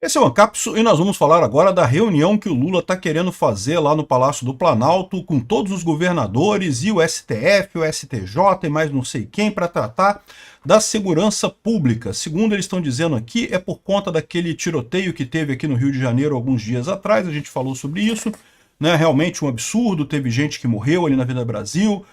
Esse é o Ancapso e nós vamos falar agora da reunião que o Lula está querendo fazer lá no Palácio do Planalto com todos os governadores e o STF, o STJ e mais não sei quem para tratar da segurança pública. Segundo eles estão dizendo aqui, é por conta daquele tiroteio que teve aqui no Rio de Janeiro alguns dias atrás, a gente falou sobre isso, né? Realmente um absurdo, teve gente que morreu ali na Avenida Brasil,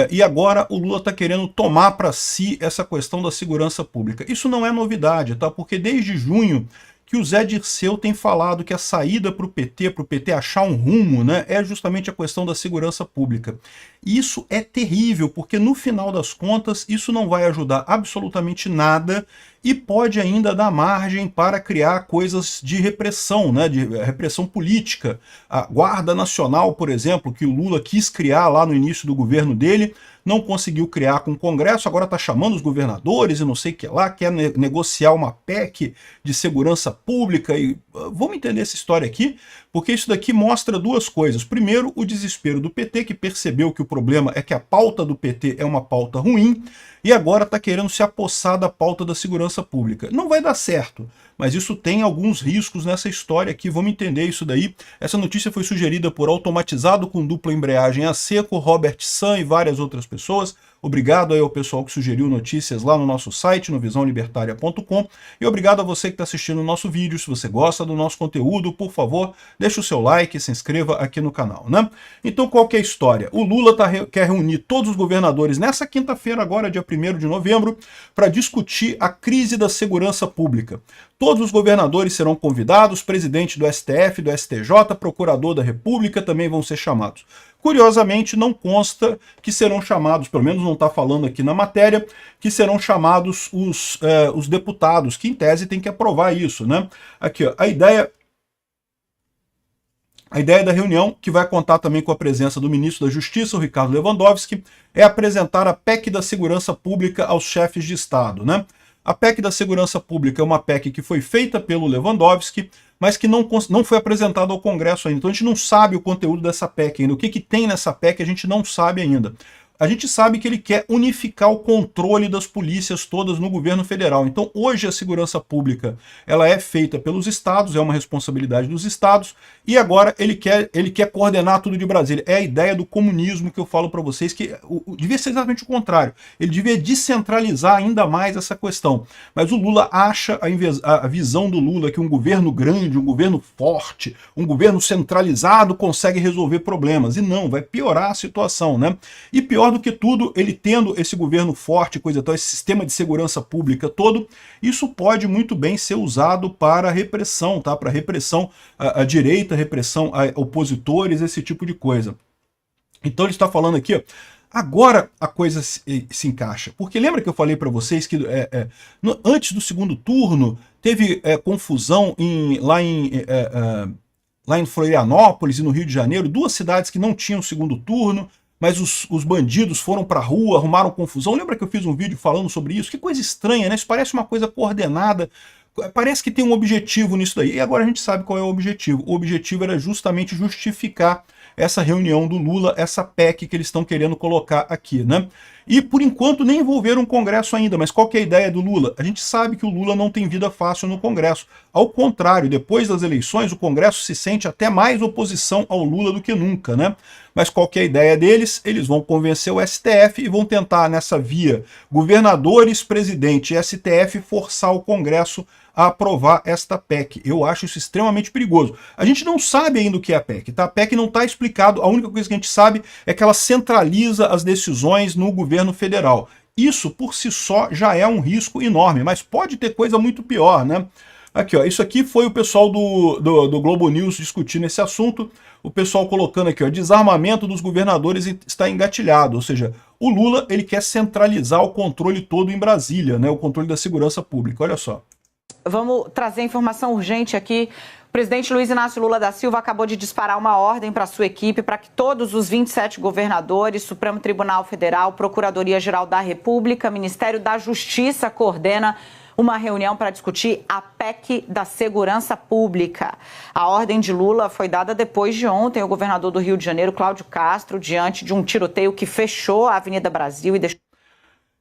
e agora o Lula está querendo tomar para si essa questão da segurança pública. Isso não é novidade, tá? Porque desde junho que o Zé Dirceu tem falado que a saída para o PT achar um rumo, né, é justamente a questão da segurança pública. E isso é terrível, porque no final das contas isso não vai ajudar absolutamente nada e pode ainda dar margem para criar coisas de repressão, né, de repressão política. A Guarda Nacional, por exemplo, que o Lula quis criar lá no início do governo dele, não conseguiu criar com o Congresso, agora está chamando os governadores e não sei o que lá, quer negociar uma PEC de segurança pública. E vamos entender essa história aqui, porque isso daqui mostra duas coisas. Primeiro, o desespero do PT, que percebeu que o problema é que a pauta do PT é uma pauta ruim, e agora está querendo se apossar da pauta da segurança pública. Não vai dar certo, mas isso tem alguns riscos nessa história aqui, vamos entender isso daí. Essa notícia foi sugerida por Automatizado com Dupla Embreagem a Seco, Robert San e várias outras pessoas. Obrigado aí ao pessoal que sugeriu notícias lá no nosso site, no visãolibertaria.com, e obrigado a você que está assistindo o nosso vídeo. Se você gosta do nosso conteúdo, por favor, deixe o seu like e se inscreva aqui no canal, né? Então, qual que é a história? O Lula quer reunir todos os governadores nessa quinta-feira, agora, dia 1º de novembro, para discutir a crise da segurança pública. Todos os governadores serão convidados, presidente do STF, do STJ, procurador da República também vão ser chamados. Curiosamente, não consta que serão chamados, pelo menos não está falando aqui na matéria, que serão chamados os deputados, que em tese tem que aprovar isso, né? Aqui, ó, a ideia da reunião, que vai contar também com a presença do ministro da Justiça, o Ricardo Lewandowski, é apresentar a PEC da segurança pública aos chefes de Estado, né? A PEC da segurança pública é uma PEC que foi feita pelo Lewandowski, mas que não foi apresentada ao Congresso ainda. Então a gente não sabe o conteúdo dessa PEC ainda. O que tem nessa PEC a gente não sabe ainda. A gente sabe que ele quer unificar o controle das polícias todas no governo federal. Então hoje a segurança pública ela é feita pelos estados, é uma responsabilidade dos estados, e agora ele quer coordenar tudo de Brasília. É a ideia do comunismo que eu falo para vocês, que devia ser exatamente o contrário. Ele devia descentralizar ainda mais essa questão. Mas o Lula acha, a visão do Lula, que um governo grande, um governo forte, um governo centralizado consegue resolver problemas. E não, vai piorar a situação, né? E pior do que tudo, ele tendo esse governo forte, coisa e tal, esse sistema de segurança pública todo, isso pode muito bem ser usado para repressão, tá? Para repressão à direita, repressão a opositores, esse tipo de coisa. Então ele está falando aqui, ó, agora a coisa se encaixa. Porque lembra que eu falei para vocês que antes do segundo turno teve confusão lá em Florianópolis e no Rio de Janeiro, duas cidades que não tinham segundo turno, mas os bandidos foram para a rua, arrumaram confusão. Lembra que eu fiz um vídeo falando sobre isso? Que coisa estranha, né? Isso parece uma coisa coordenada, parece que tem um objetivo nisso daí. E agora a gente sabe qual é o objetivo. O objetivo era justamente justificar essa reunião do Lula, essa PEC que eles estão querendo colocar aqui, né? E por enquanto nem envolveram o Congresso ainda, mas qual que é a ideia do Lula? A gente sabe que o Lula não tem vida fácil no Congresso. Ao contrário, depois das eleições, o Congresso se sente até mais oposição ao Lula do que nunca, né? Mas qual que é a ideia deles? Eles vão convencer o STF e vão tentar, nessa via, governadores, presidente e STF, forçar o Congresso a aprovar esta PEC. Eu acho isso extremamente perigoso. A gente não sabe ainda o que é a PEC, tá? A PEC não está explicado, a única coisa que a gente sabe é que ela centraliza as decisões no governo federal. Isso, por si só, já é um risco enorme, mas pode ter coisa muito pior, né? Aqui, ó, isso aqui foi o pessoal do Globo News discutindo esse assunto, o pessoal colocando aqui, ó, desarmamento dos governadores está engatilhado, ou seja, o Lula ele quer centralizar o controle todo em Brasília, né, o controle da segurança pública, olha só. Vamos trazer informação urgente aqui. O presidente Luiz Inácio Lula da Silva acabou de disparar uma ordem para a sua equipe para que todos os 27 governadores, Supremo Tribunal Federal, Procuradoria-Geral da República, Ministério da Justiça coordena uma reunião para discutir a PEC da segurança pública. A ordem de Lula foi dada depois de ontem o governador do Rio de Janeiro, Cláudio Castro, diante de um tiroteio que fechou a Avenida Brasil e deixou...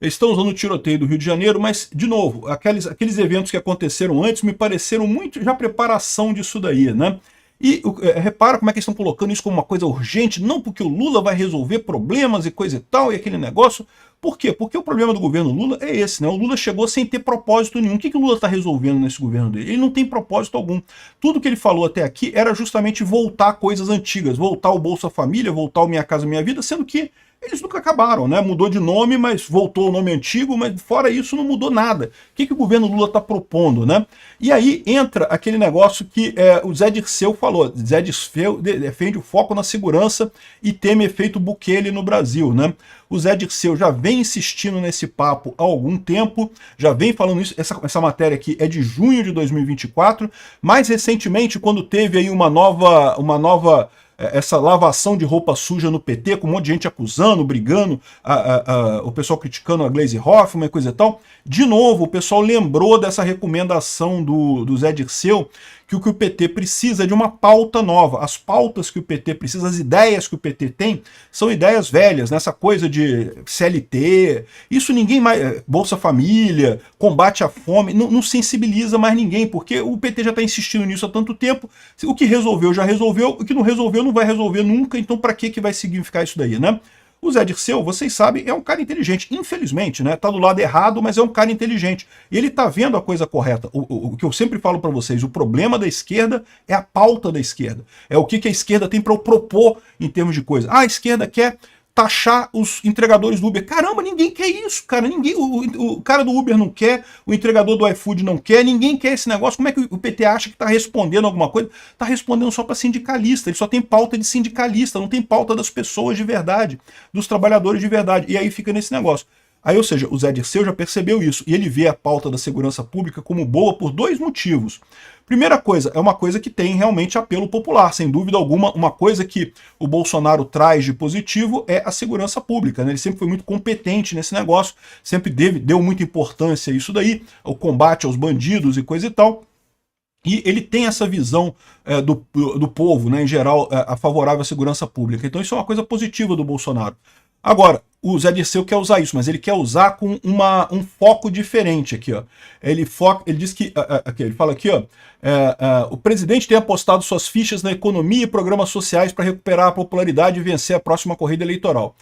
Eles estão usando o tiroteio do Rio de Janeiro, mas, de novo, aqueles eventos que aconteceram antes me pareceram muito já preparação disso daí, né? E repara como é que eles estão colocando isso como uma coisa urgente, não porque o Lula vai resolver problemas e coisa e tal, e aquele negócio. Por quê? Porque o problema do governo Lula é esse, né? O Lula chegou sem ter propósito nenhum. O que o Lula está resolvendo nesse governo dele? Ele não tem propósito algum. Tudo que ele falou até aqui era justamente voltar coisas antigas, voltar o Bolsa Família, voltar o Minha Casa Minha Vida, sendo que eles nunca acabaram, né? Mudou de nome, mas voltou o nome antigo, mas fora isso não mudou nada. O que o governo Lula está propondo, né? E aí entra aquele negócio que o Zé Dirceu falou. Zé Dirceu defende o foco na segurança e teme efeito Bukele no Brasil, né? O Zé Dirceu já vem insistindo nesse papo há algum tempo, já vem falando isso. Essa matéria aqui é de junho de 2024. Mais recentemente, quando teve aí uma nova essa lavação de roupa suja no PT, com um monte de gente acusando, brigando, o pessoal criticando a Gleisi Hoffmann e coisa e tal. De novo, o pessoal lembrou dessa recomendação do Zé Dirceu, que o PT precisa é de uma pauta nova. As pautas que o PT precisa, as ideias que o PT tem, são ideias velhas, nessa coisa de CLT, isso ninguém mais, Bolsa Família, combate à fome, não sensibiliza mais ninguém, porque o PT já está insistindo nisso há tanto tempo, o que resolveu já resolveu, o que não resolveu não vai resolver nunca, então para que vai significar isso daí, né? O Zé Dirceu, vocês sabem, é um cara inteligente, infelizmente, né? Tá do lado errado, mas é um cara inteligente. E ele tá vendo a coisa correta. O que eu sempre falo para vocês, o problema da esquerda é a pauta da esquerda. É o que a esquerda tem para propor em termos de coisa. A esquerda quer taxar os entregadores do Uber. Caramba, ninguém quer isso, cara. Ninguém, o cara do Uber não quer, o entregador do iFood não quer, ninguém quer esse negócio. Como é que o PT acha que está respondendo alguma coisa? Está respondendo só para sindicalista. Ele só tem pauta de sindicalista, não tem pauta das pessoas de verdade, dos trabalhadores de verdade. E aí fica nesse negócio. Aí, ou seja, o Zé Dirceu já percebeu isso, e ele vê a pauta da segurança pública como boa por dois motivos. Primeira coisa, é uma coisa que tem realmente apelo popular, sem dúvida alguma. Uma coisa que o Bolsonaro traz de positivo é a segurança pública, né? Ele sempre foi muito competente nesse negócio, sempre deu muita importância a isso daí, ao combate aos bandidos e coisa e tal. E ele tem essa visão do povo, né, em geral, favorável à segurança pública. Então isso é uma coisa positiva do Bolsonaro. Agora, o Zé Dirceu quer usar isso, mas ele quer usar com um foco diferente aqui, ó. Ele diz que, ele fala aqui, ó, o presidente tem apostado suas fichas na economia e programas sociais para recuperar a popularidade e vencer a próxima corrida eleitoral.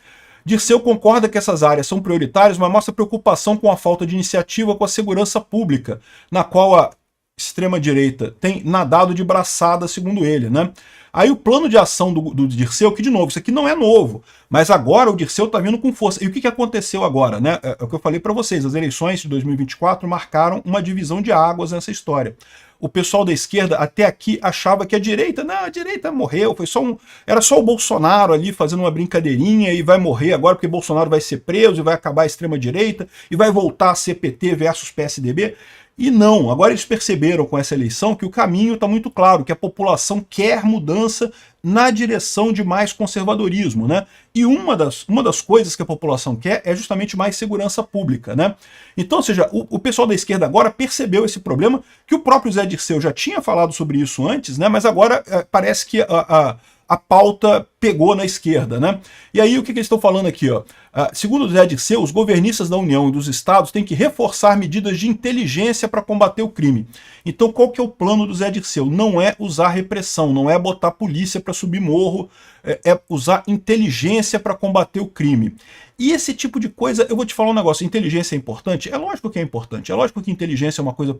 Dirceu concorda que essas áreas são prioritárias, mas mostra preocupação com a falta de iniciativa com a segurança pública, na qual a extrema-direita tem nadado de braçada, segundo ele, né? Aí o plano de ação do Dirceu, que de novo, isso aqui não é novo, mas agora o Dirceu está vindo com força. E o que aconteceu agora, né? É o que eu falei para vocês, as eleições de 2024 marcaram uma divisão de águas nessa história. O pessoal da esquerda até aqui achava que a direita morreu, era só o Bolsonaro ali fazendo uma brincadeirinha e vai morrer agora porque Bolsonaro vai ser preso e vai acabar a extrema-direita e vai voltar a ser PT versus PSDB. E não, agora eles perceberam com essa eleição que o caminho está muito claro, que a população quer mudança na direção de mais conservadorismo, né? E uma das coisas que a população quer é justamente mais segurança pública, né? Então, ou seja, o pessoal da esquerda agora percebeu esse problema, que o próprio Zé Dirceu já tinha falado sobre isso antes, né? Mas agora parece que a pauta pegou na esquerda, né? E aí o que eles estão falando aqui, ó? Segundo o Zé Dirceu, os governistas da União e dos estados têm que reforçar medidas de inteligência para combater o crime. Então qual que é o plano do Zé Dirceu? Não é usar repressão, não é botar polícia para subir morro, é usar inteligência para combater o crime. E esse tipo de coisa, eu vou te falar um negócio, inteligência é importante? É lógico que é importante, é lógico que inteligência é uma coisa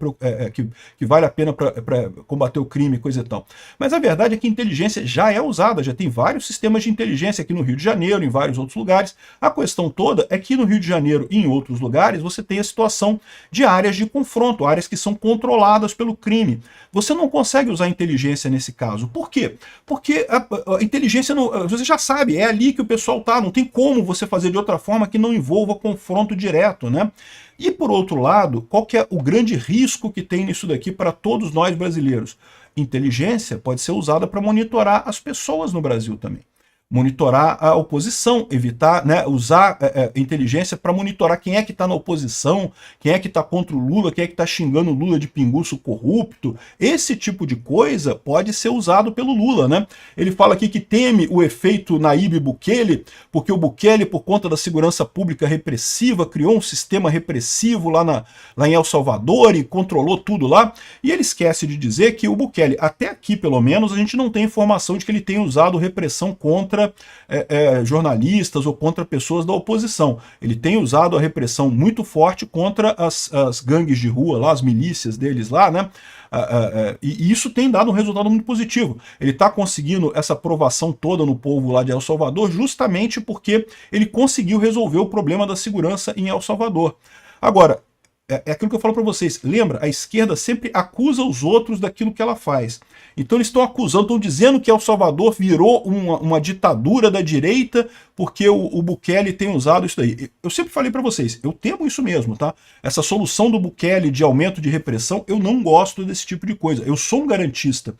que vale a pena para combater o crime, coisa e tal. Mas a verdade é que inteligência já é usada, já tem vários sistemas de inteligência aqui no Rio de Janeiro, em vários outros lugares. A questão toda é que no Rio de Janeiro e em outros lugares você tem a situação de áreas de confronto, áreas que são controladas pelo crime. Você não consegue usar inteligência nesse caso. Por quê? Porque a inteligência, você já sabe, é ali que o pessoal tá, não tem como você fazer de outra forma que não envolva confronto direto, né? E por outro lado, qual que é o grande risco que tem nisso daqui para todos nós brasileiros? Inteligência pode ser usada para monitorar as pessoas no Brasil também. monitorar a oposição, evitar, né, usar inteligência para monitorar quem é que está na oposição, quem é que está contra o Lula, quem é que está xingando o Lula de pinguço corrupto. Esse tipo de coisa pode ser usado pelo Lula, né? Ele fala aqui que teme o efeito Nayib Bukele, porque o Bukele, por conta da segurança pública repressiva, criou um sistema repressivo lá em El Salvador e controlou tudo lá. E ele esquece de dizer que o Bukele, até aqui pelo menos, a gente não tem informação de que ele tenha usado repressão contra jornalistas ou contra pessoas da oposição. Ele tem usado a repressão muito forte contra as gangues de rua, lá, as milícias deles lá, né? E isso tem dado um resultado muito positivo. Ele está conseguindo essa aprovação toda no povo lá de El Salvador justamente porque ele conseguiu resolver o problema da segurança em El Salvador. Agora, é aquilo que eu falo para vocês, lembra, a esquerda sempre acusa os outros daquilo que ela faz. Então eles estão acusando, estão dizendo que El Salvador virou uma ditadura da direita porque o Bukele tem usado isso daí. Eu sempre falei para vocês, eu temo isso mesmo, tá? Essa solução do Bukele de aumento de repressão, eu não gosto desse tipo de coisa. Eu sou um garantista.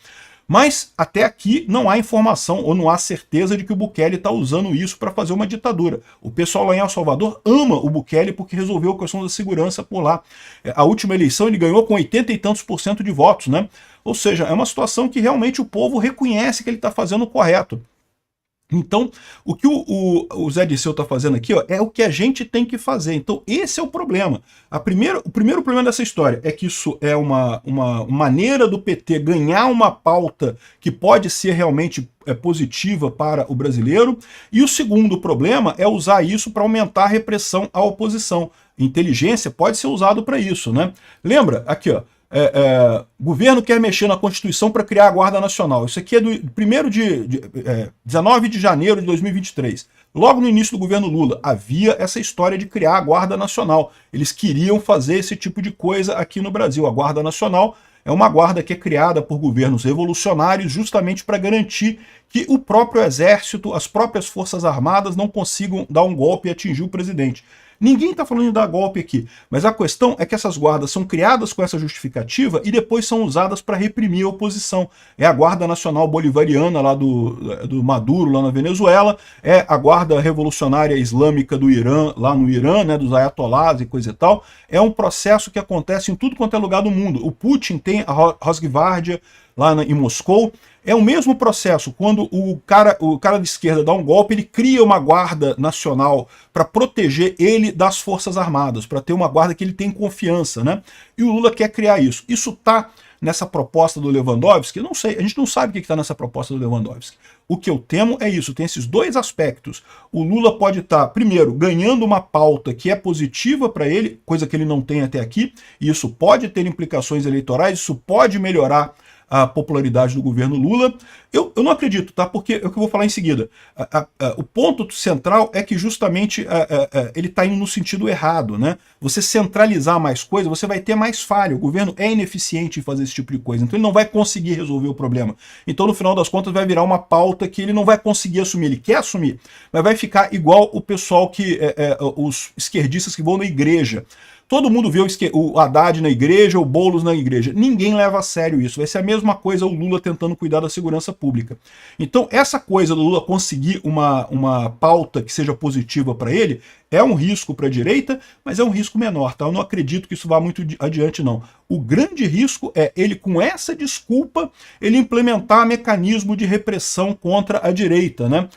Mas até aqui não há informação ou não há certeza de que o Bukele está usando isso para fazer uma ditadura. O pessoal lá em El Salvador ama o Bukele porque resolveu a questão da segurança por lá. A última eleição ele ganhou com 80 e tantos por cento de votos, né? Ou seja, é uma situação que realmente o povo reconhece que ele está fazendo o correto. Então, o que o Zé Dirceu está fazendo aqui, ó, é o que a gente tem que fazer. Então, esse é o problema. O primeiro problema dessa história é que isso é uma maneira do PT ganhar uma pauta que pode ser realmente positiva para o brasileiro. E o segundo problema é usar isso para aumentar a repressão à oposição. Inteligência pode ser usado para isso, né? Lembra? Aqui, ó. Governo quer mexer na Constituição para criar a Guarda Nacional. Isso aqui é do 19 de janeiro de 2023. Logo no início do governo Lula, havia essa história de criar a Guarda Nacional. Eles queriam fazer esse tipo de coisa aqui no Brasil. A Guarda Nacional é uma guarda que é criada por governos revolucionários justamente para garantir que o próprio exército, as próprias forças armadas não consigam dar um golpe e atingir o presidente. Ninguém está falando de dar golpe aqui, mas a questão é que essas guardas são criadas com essa justificativa e depois são usadas para reprimir a oposição. É a Guarda Nacional Bolivariana lá do Maduro, lá na Venezuela, é a Guarda Revolucionária Islâmica do Irã, lá no Irã, né, dos ayatolás e coisa e tal. É um processo que acontece em tudo quanto é lugar do mundo. O Putin tem a Rosgvardia lá em Moscou. É o mesmo processo, quando o cara de esquerda dá um golpe, ele cria uma guarda nacional para proteger ele das forças armadas, para ter uma guarda que ele tem confiança, né? E o Lula quer criar isso. Isso está nessa proposta do Lewandowski? Eu não sei, a gente não sabe o que está nessa proposta do Lewandowski. O que eu temo é isso, tem esses dois aspectos. O Lula pode estar, primeiro, ganhando uma pauta que é positiva para ele, coisa que ele não tem até aqui, e isso pode ter implicações eleitorais, isso pode melhorar a popularidade do governo Lula. Eu não acredito, tá? Porque é o que eu vou falar em seguida. O ponto central é que justamente ele está indo no sentido errado, né? Você centralizar mais coisas, você vai ter mais falha. O governo é ineficiente em fazer esse tipo de coisa, então ele não vai conseguir resolver o problema. Então, no final das contas, vai virar uma pauta que ele não vai conseguir assumir. Ele quer assumir, mas vai ficar igual o pessoal os esquerdistas que vão na igreja. Todo mundo vê o Haddad na igreja, o Boulos na igreja. Ninguém leva a sério isso. Vai ser a mesma coisa o Lula tentando cuidar da segurança pública. Então, essa coisa do Lula conseguir uma pauta que seja positiva para ele é um risco para a direita, mas é um risco menor, tá? Eu não acredito que isso vá muito adiante, não. O grande risco é ele, com essa desculpa, ele implementar mecanismo de repressão contra a direita, né?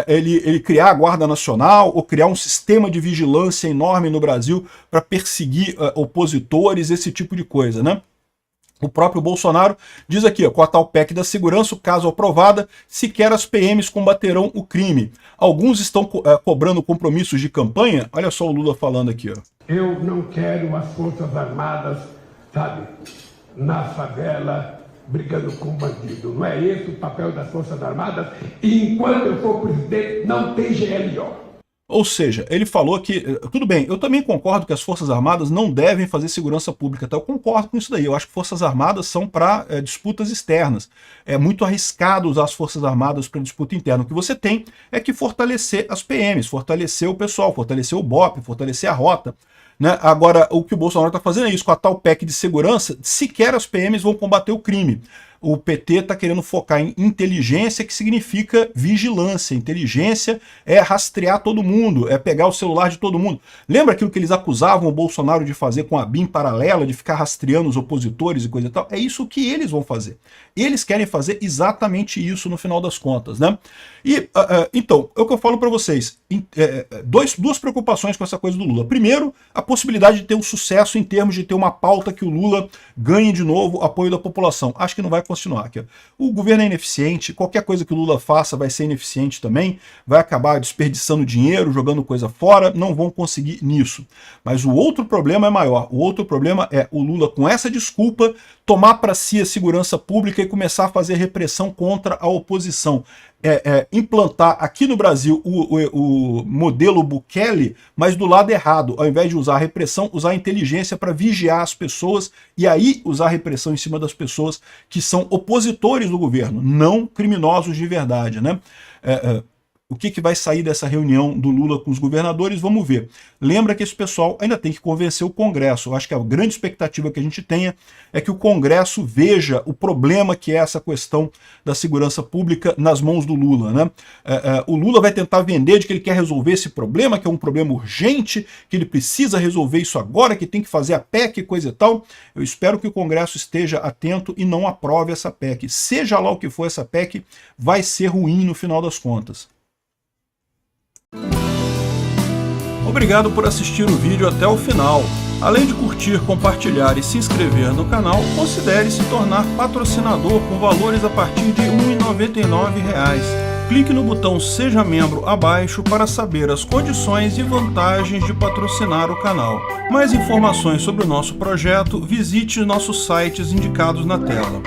Ele criar a Guarda Nacional ou criar um sistema de vigilância enorme no Brasil para perseguir opositores, esse tipo de coisa, né? O próprio Bolsonaro diz aqui, ó, com a tal PEC da segurança, caso aprovada, sequer as PMs combaterão o crime. Alguns estão cobrando compromissos de campanha. Olha só o Lula falando aqui, ó. Eu não quero as Forças Armadas, sabe, na favela, brigando com bandido. Não é esse o papel das Forças Armadas. E enquanto eu for presidente, não tem GLO. Ou seja, ele falou que, tudo bem, eu também concordo que as Forças Armadas não devem fazer segurança pública, tá? Eu concordo com isso daí, eu acho que Forças Armadas são para disputas externas. É muito arriscado usar as Forças Armadas para disputa interna. O que você tem é que fortalecer as PMs, fortalecer o pessoal, fortalecer o BOP, fortalecer a rota. Né? Agora, o que o Bolsonaro está fazendo é isso, com a tal PEC de segurança, sequer as PMs vão combater o crime. o PT está querendo focar em inteligência, que significa vigilância. Inteligência é rastrear todo mundo, é pegar o celular de todo mundo. Lembra aquilo que eles acusavam o Bolsonaro de fazer com a BIM paralela, de ficar rastreando os opositores e coisa e tal? É isso que eles vão fazer. Eles querem fazer exatamente isso no final das contas, né? E, então, é o que eu falo para vocês. Duas preocupações com essa coisa do Lula. Primeiro, a possibilidade de ter um sucesso em termos de ter uma pauta que o Lula ganhe de novo apoio da população. Acho que não vai continuar. O governo é ineficiente, qualquer coisa que o Lula faça vai ser ineficiente também, vai acabar desperdiçando dinheiro, jogando coisa fora, não vão conseguir nisso. Mas o outro problema é maior. O outro problema é o Lula, com essa desculpa, tomar para si a segurança pública e começar a fazer repressão contra a oposição. Implantar aqui no Brasil o modelo Bukele, mas do lado errado. Ao invés de usar a repressão, usar a inteligência para vigiar as pessoas e aí usar a repressão em cima das pessoas que são opositores do governo, não criminosos de verdade, né? O que vai sair dessa reunião do Lula com os governadores, vamos ver. Lembra que esse pessoal ainda tem que convencer o Congresso. Eu acho que a grande expectativa que a gente tenha é que o Congresso veja o problema que é essa questão da segurança pública nas mãos do Lula, né? O Lula vai tentar vender de que ele quer resolver esse problema, que é um problema urgente, que ele precisa resolver isso agora, que tem que fazer a PEC e coisa e tal. Eu espero que o Congresso esteja atento e não aprove essa PEC. Seja lá o que for essa PEC, vai ser ruim no final das contas. Obrigado por assistir o vídeo até o final. Além de curtir, compartilhar e se inscrever no canal, considere se tornar patrocinador com valores a partir de R$ 1,99. Clique no botão Seja Membro abaixo para saber as condições e vantagens de patrocinar o canal. Mais informações sobre o nosso projeto, visite nossos sites indicados na tela.